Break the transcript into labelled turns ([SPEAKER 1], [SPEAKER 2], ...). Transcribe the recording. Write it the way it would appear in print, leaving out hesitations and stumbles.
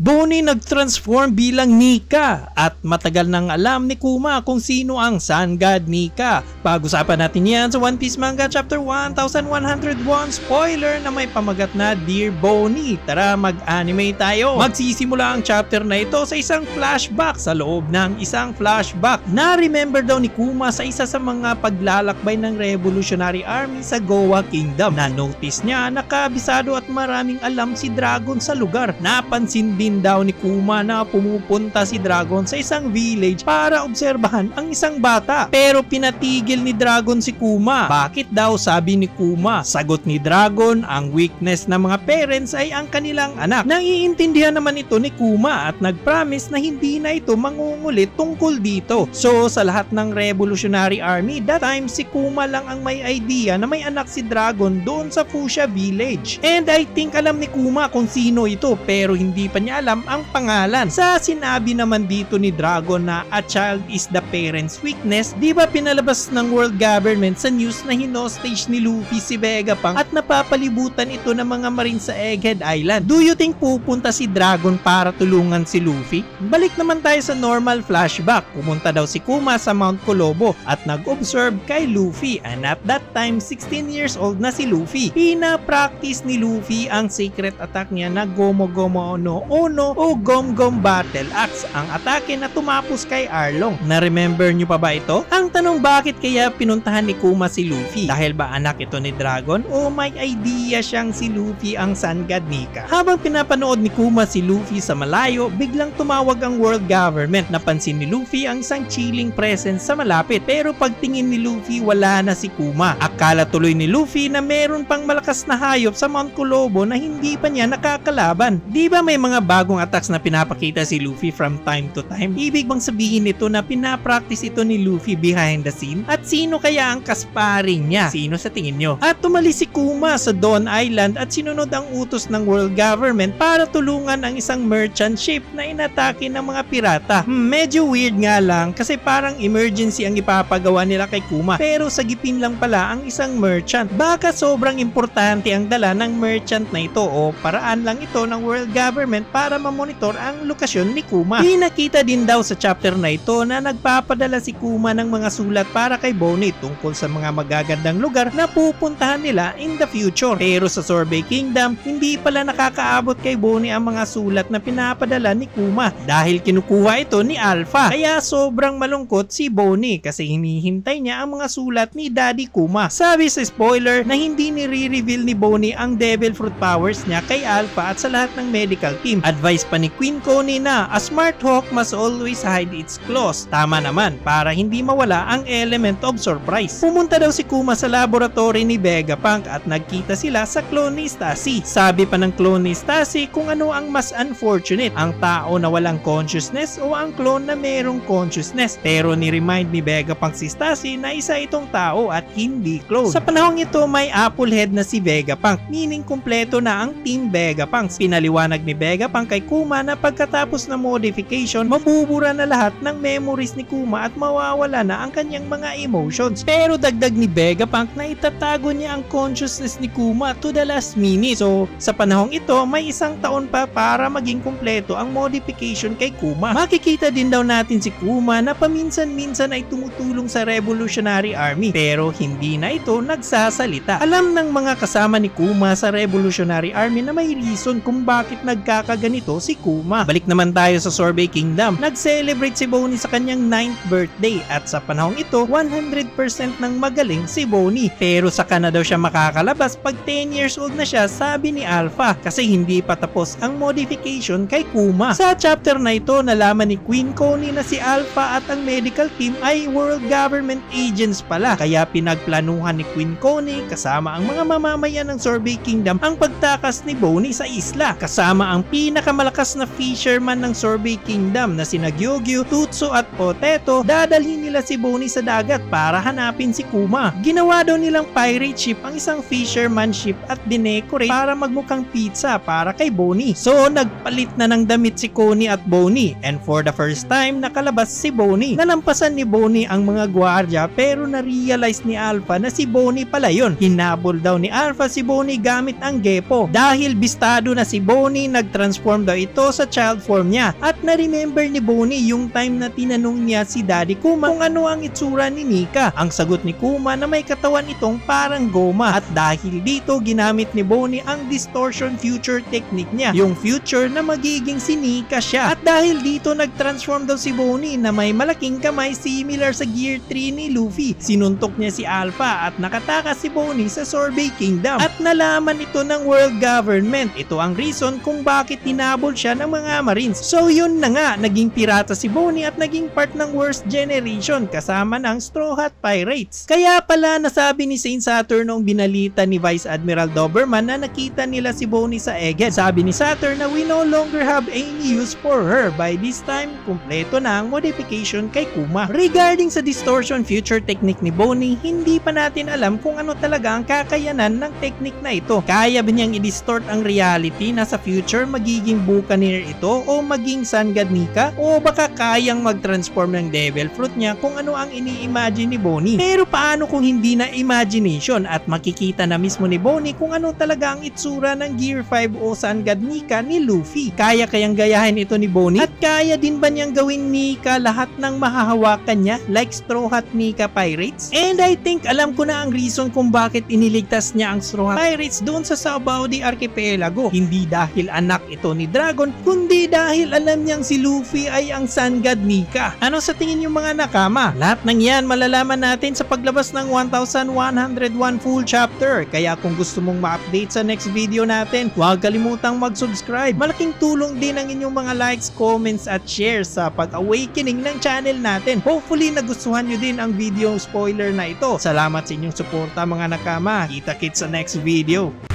[SPEAKER 1] Bonnie nag-transform bilang Nika at matagal nang alam ni Kuma kung sino ang Sun God Nika. Pag-usapan natin yan sa One Piece Manga Chapter 1101, spoiler na may pamagat na Dear Bonnie. Tara mag-anime tayo. Magsisimula ang chapter na ito sa isang flashback sa loob ng isang flashback. Na-remember daw ni Kuma sa isa sa mga paglalakbay ng Revolutionary Army sa Goa Kingdom. Na-notice niya na kabisado at maraming alam si Dragon sa lugar. Napansin din daw ni Kuma na pumupunta si Dragon sa isang village para obserbahan ang isang bata. Pero pinatigil ni Dragon si Kuma. Bakit daw, sabi ni Kuma? Sagot ni Dragon, ang weakness ng mga parents ay ang kanilang anak. Naiintindihan naman ito ni Kuma at nagpromise na hindi na ito mangungulit tungkol dito. So sa lahat ng Revolutionary Army, that time si Kuma lang ang may idea na may anak si Dragon doon sa Fuchsia Village. And I think alam ni Kuma kung sino ito pero hindi pa niya alam ang pangalan. Sa sinabi naman dito ni Dragon na a child is the parent's weakness, di ba pinalabas ng world government sa news na hinostage ni Luffy si Vegapunk at napapalibutan ito ng mga marine sa Egghead Island? Do you think pupunta si Dragon para tulungan si Luffy? Balik naman tayo sa normal flashback. Pumunta daw si Kuma sa Mount Kolobo at nag-observe kay Luffy, and at that time 16 years old na si Luffy. Pina-practice ni Luffy ang secret attack niya na Gomu Gomu no Ono o Gom Gom Battle Axe, ang atake na tumapos kay Arlong. Na-remember nyo pa ba ito? Ang tanong, bakit kaya pinuntahan ni Kuma si Luffy? Dahil ba anak ito ni Dragon o may idea siyang si Luffy ang Sun God Nika? Habang pinapanood ni Kuma si Luffy sa malayo, biglang tumawag ang world government. Napansin ni Luffy ang isang chilling presence sa malapit, pero pagtingin ni Luffy wala na si Kuma. Akala tuloy ni Luffy na meron pang malakas na hayop sa Mount Kolobo na hindi pa niya nakakalaban. Di ba may mga bagong attacks na pinapakita si Luffy from time to time? Ibig bang sabihin nito na pinapractice ito ni Luffy behind the scene? At sino kaya ang kasparing niya? Sino sa tingin nyo? At tumalis si Kuma sa Dawn Island at sinunod ang utos ng world government para tulungan ang isang merchant ship na inatake ng mga pirata. Medyo weird nga lang kasi parang emergency ang ipapagawa nila kay Kuma, pero sagipin lang pala ang isang merchant. Baka sobrang importante ang dala ng merchant na ito o paraan lang ito ng world government para mamonitor ang lokasyon ni Kuma. Pinakita din daw sa chapter na ito na nagpapadala si Kuma ng mga sulat para kay Bonnie tungkol sa mga magagandang lugar na pupuntahan nila in the future. Pero sa Sorbet Kingdom, hindi pala nakakaabot kay Bonnie ang mga sulat na pinapadala ni Kuma dahil kinukuha ito ni Alpha. Kaya sobrang malungkot si Bonnie kasi hinihintay niya ang mga sulat ni Daddy Kuma. Sabi sa spoiler na hindi nire-reveal ni Bonnie ang Devil Fruit powers niya kay Alpha at sa lahat ng medical team. Advice pa ni Queen Connie na a smart hawk must always hide its claws. Tama naman, para hindi mawala ang element of surprise. Pumunta daw si Kuma sa laboratory ni Vegapunk at nagkita sila sa clone ni Stacy. Sabi pa ng clone ni Stacy kung ano ang mas unfortunate, ang tao na walang consciousness o ang clone na merong consciousness. Pero ni-remind ni Vegapunk si Stacy na isa itong tao at hindi clone. Sa panahong ito may apple head na si Vegapunk, meaning kumpleto na ang team Vegapunk. Pinaliwanag ni Vegapunk kay Kuma na pagkatapos ng modification, mabubura na lahat ng memories ni Kuma at mawawala na ang kanyang mga emotions. Pero dagdag ni Vegapunk na itatago niya ang consciousness ni Kuma to the last minute. So sa panahong ito may isang taon pa para maging kumpleto ang modification kay Kuma. Makikita din daw natin si Kuma na paminsan-minsan ay tumutulong sa Revolutionary Army pero hindi na ito nagsasalita. Alam ng mga kasama ni Kuma sa Revolutionary Army na may reason kung bakit nagkakaganito si Kuma. Balik naman tayo sa Sorbet Kingdom. Nag-celebrate si Bonnie sa kanyang 9th birthday at sa panahong ito 100% ng magaling si Bonnie. Pero saka na daw siya makakalabas pag 10 years old na siya, sabi ni Alpha, kasi hindi pa tapos ang modification kay Kuma. Sa chapter na ito nalaman ni Queen Connie na si Alpha at ang medical team ay world government agents pala, kaya pinagplanuhan ni Queen Connie kasama ang mga mamamayan ng Sorbet Kingdom ang pagtakas ni Bonnie sa isla, kasama ang pinakamalakas na fisherman ng Sorbet Kingdom na sina Gyogyu, Tutsu at Poteto. Dadalhin nila si Bonnie sa dagat para hanapin si Kuma. Ginawa daw nilang pirate ship ang isang fisherman ship at dinecorate para magmukhang pizza para kay Bonnie. So nagpalit na ng damit si Connie at Bonnie, and for the first time nakalabas si Bonnie. Nalampasan ni Bonnie ang mga gwardya pero na-realize ni Alpha na si Bonnie pala yun. Hinabol daw ni Alpha si Bonnie gamit ang Geppo. Dahil bistado na si Bonnie, nag-transform nag-transform daw ito sa child form niya. At na-remember ni Bonnie yung time na tinanong niya si Daddy Kuma kung ano ang itsura ni Nika. Ang sagot ni Kuma na may katawan itong parang goma. At dahil dito ginamit ni Bonnie ang distortion future technique niya. Yung future na magiging si Nika siya. At dahil dito nag-transform daw si Bonnie na may malaking kamay similar sa Gear 3 ni Luffy. Sinuntok niya si Alpha at nakatakas si Bonnie sa Sorbet Kingdom. At nalaman ito ng world government. Ito ang reason kung bakit tinabol siya ng mga Marines. So yun na nga, naging pirata si Bonnie at naging part ng worst generation kasama ng Straw Hat Pirates. Kaya pala nasabi ni Saint Saturn noong binalita ni Vice Admiral Doberman na nakita nila si Bonnie sa Egghead. Sabi ni Saturn na we no longer have any use for her. By this time, kumpleto na ang modification kay Kuma. Regarding sa distortion future technique ni Bonnie, hindi pa natin alam kung ano talaga ang kakayanan ng technique na ito. Kaya ba niyang i-distort ang reality na sa future magiging Buccaneer ito o maging Sun God Nika? O baka kayang mag-transform ng Devil Fruit niya kung ano ang ini-imagine ni Bonnie? Pero paano kung hindi na imagination at makikita na mismo ni Bonnie kung ano talaga ang itsura ng Gear 5 o Sun God Nika ni Luffy? Kaya kayang gayahin ito ni Bonnie? At kaya din ba niyang gawin Nika lahat ng mahahawakan niya like Straw Hat Nika Pirates? And I think alam ko na ang reason kung bakit iniligtas niya ang Straw Hat Pirates doon sa Sabaody Archipelago. Hindi dahil anak ito ni Dragon, kundi dahil alam niyang si Luffy ay ang Sun God Nika. Ano sa tingin yung mga nakama? Lahat ng yan malalaman natin sa paglabas ng 1101 full chapter. Kaya kung gusto mong ma-update sa next video natin, huwag kalimutang mag-subscribe. Malaking tulong din ang inyong mga likes, comments at shares sa pag-awakening ng channel natin. Hopefully nagustuhan nyo din ang video spoiler na ito. Salamat sa inyong suporta mga nakama. Kita-kits sa next video.